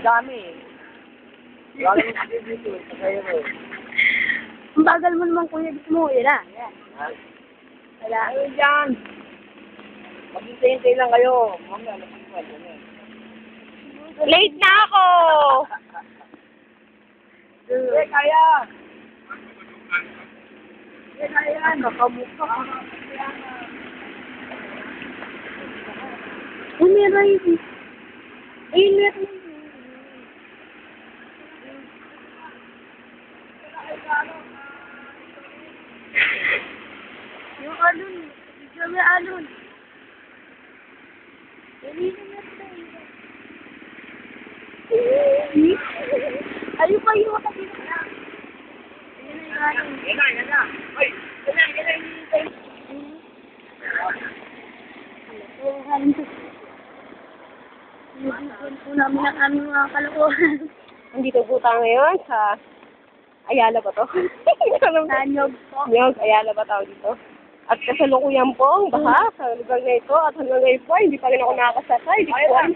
dami eh. Wala naman dito sa kayo eh. Ang bagal mo naman kuya, gusto mo, yan na. Yan. Ha? Wala. Ayun dyan! Maghintay-hintay lang kayo. Mamaya, nagsikwal. Late na ako! Eh, kaya! Eh, kaya! Nakamukha. Uy, meron yun. Ayun, meron yun. Yung alon. Yung may alon. Ayun pa yung kapit na. Yan na, yan na! Ay! Yan na, yan na! Nagigil po namin ang aming mga kalokohan. Nandito po tayo ngayon sa Ayala ba to? Sa Nyog po. Nyog, Ayala ba tawag dito? At kasalukuyan po ang baha sa lugar na ito at hanggang ngayon po hindi pa rin ako nakakasakay. Hindi ko alam